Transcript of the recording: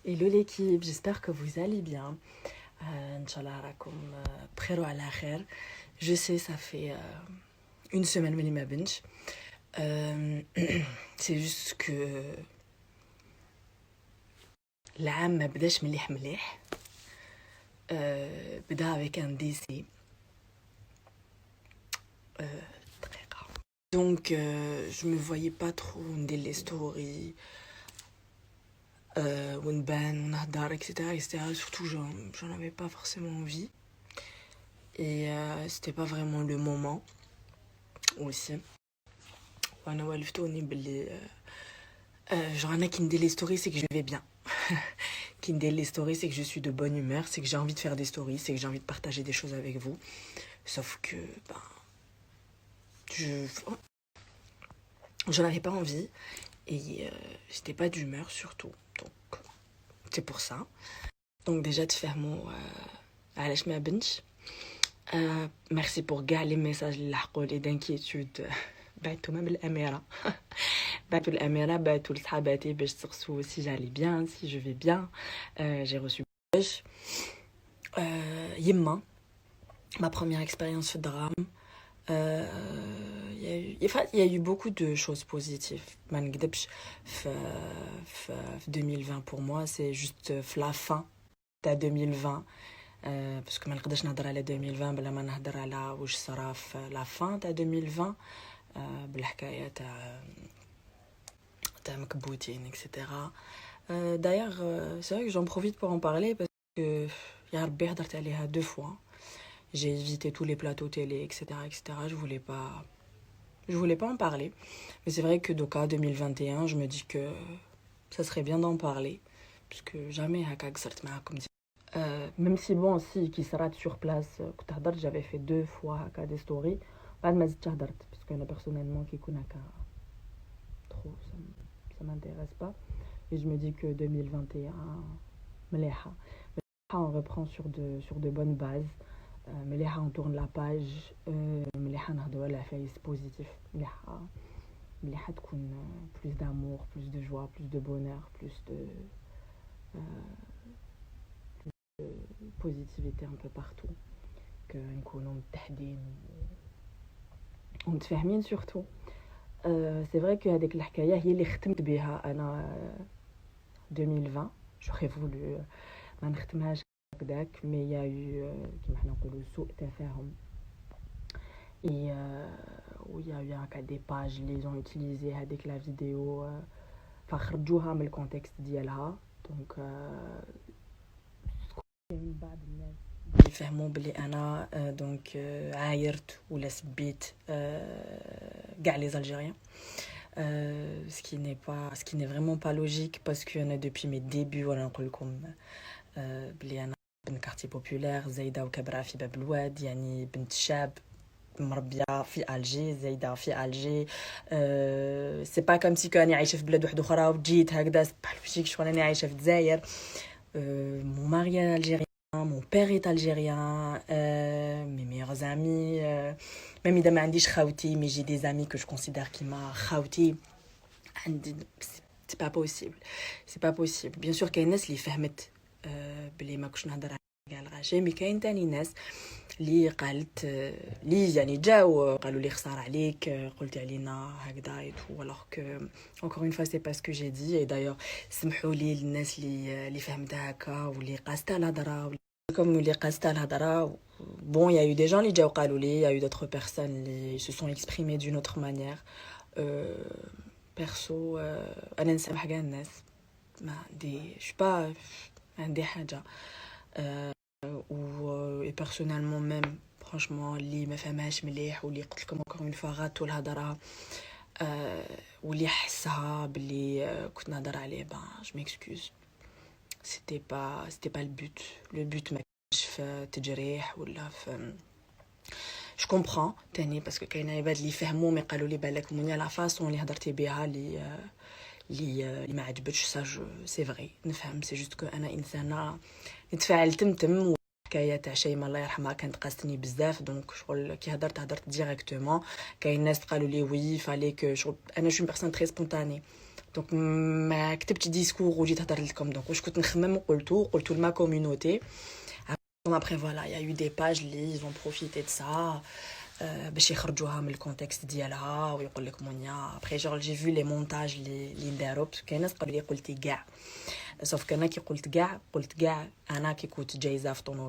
Hello l'équipe, j'espère que vous allez bien. Inch'Allah, rakoum bkhir wa ala khair. Je sais, ça fait une semaine que je ma binge. C'est juste que l'âme ما بداش مليح مليح. بدا avec un décès. Très grave. Donc je me voyais pas trop ندير les stories. ونبان ونهدر etc. Surtout j'en avais pas forcément envie. Et c'était pas vraiment le moment aussi. وانا والفتوني باللي genre انا qui ندير les stories c'est que je vais bien. Qui ندير les stories c'est que je suis de bonne humeur, c'est que j'ai envie de faire des stories, c'est que j'ai envie de partager des choses avec vous. Sauf que j'en avais pas envie et j'étais pas d'humeur surtout. Donc c'est pour ça. Donc déjà تفهموا علاش ما بنتش. Merci pour gars les messages اللي لحقوا لي d'inquiétude. بعتوا même الاميره. بعتوا الاميره بعتوا لصحاباتي باش تسقسوا si j'allais bien, si je vais bien. J'ai reçu يما ma première expérience في الدرام. Il y a eu beaucoup de choses positives. ما نكذبش في 2020 pour moi c'est juste la fin de 2020. Parce que ما نقدرش نهضر على 2020 بلا ما نهضر على واش صرا في la fin de 2020 بالحكايه تاع مكبوتين etc. D'ailleurs c'est vrai que j'en profite pour en parler parce que يا ربي هضرت عليها 2 fois. J'ai évité tous les plateaux télé etc. Je voulais pas en parler. Mais c'est vrai que Doka 2021 je me dis que ça serait bien d'en parler parce que jamais هكا قصرت معاكم. Même si bon si qui sera sur place كنت هضرت j'avais fait 2 fois هكا des stories بعد ما زدت هضرت parce que انا personnellement كيكون هكا trop ça m'intéresse pas et je me dis que 2021 مليحه on reprend sur de bonnes bases. مليحه on tourne la page. مليحه نهضروا على عفايس positif. مليحه تكون plus d'amour, plus de joie, plus de bonheur, plus de positivité un peu partout. Que نكونوا متحدين ومتفاهمين surtout. C'est vrai que هذيك الحكايه هي اللي ختمت بها انا 2020. j'aurais voulu ما نختمهاش هكذاك mais il y a eu كيما حنا نقولوا سوء تفاهم. Et où il y a eu un cas des pages les ont utilisé هذيك la vidéo فخرجوها من الكونتكست ديالها. donc من بعض الناس يفهموا بلي انا دونك عايرت ولا سبيت كاع les Algériens. Ce qui n'est vraiment pas logique parce que depuis mes débuts ولا نقول لكم بلي انا من كارتي بوبولير زايده وكبره في باب الواد يعني بنت شاب مربيه في الجي زايده في الجي. سي با كوم سي كاني عايشه في بلاد واحده اخرى وجيت هكذا سبح لوجيك شغل راني عايشه في الجزائر. mon mari est algérien, mon père est algérien, mes meilleurs amis même اذا ما عنديش خاوتي mais j'ai des amis que je considère qui m'a خاوتي. c'est pas possible bien sûr كاين ناس اللي فهمت بلي ما كنتش نهضر على الغاشي مي كاين تاني ناس اللي قالت لي يعني جاو قالوا لي خساره عليك قلتي علينا هكذا ايتو alors que encore une fois c'est pas ce que j'ai dit. et d'ailleurs سمحوا لي الناس اللي فهمتها هكا واللي قاستها الهضره comme اللي قاستها الهضره. bon il y a eu des gens اللي جاو قالوا لي il y a eu d'autres personnes اللي se sont exprimées d'une autre manière. perso انا نسامح كاع الناس ما عندي je suis pas عندي حاجه. et personnellement même franchement اللي ما فهمهاش مليح واللي قلت لكم encore une fois غاتوا الهضره واللي حسها باللي كنت نهضر عليه je m'excuse. c'était pas le but ما كانش في تجريح ولا في je comprends تاني parce que كاين عباد اللي فهموا ما قالوا لي بالك منيا لا فاصون اللي هضرتي بها اللي ما عجبتش ça c'est vrai نفهم. c'est juste que انا انسانه نتفاعل تمتم حكايه تاع شيماء الله يرحمها كانت قاستني بزاف. دونك شغل كي هضرت ديريكتومون. كاين ناس قالوا لي وي فاليك شغل انا شو بيرسون تري سبونتاني دونك ما كتبتش ديسكور وجيت هضر لكم. دونك واش كنت نخمم قلتو لما كوميونيتي. après voilà il y a eu des pages ils ont profité de ça باش يخرجوها من الكونتكست ديالها ويقول لك مونيا. après genre j'ai vu les montages اللي داروا كاين ناس قالوا لي قلتي كاع سوف كان كي قلت كاع انا كي كنت جايزه في طونو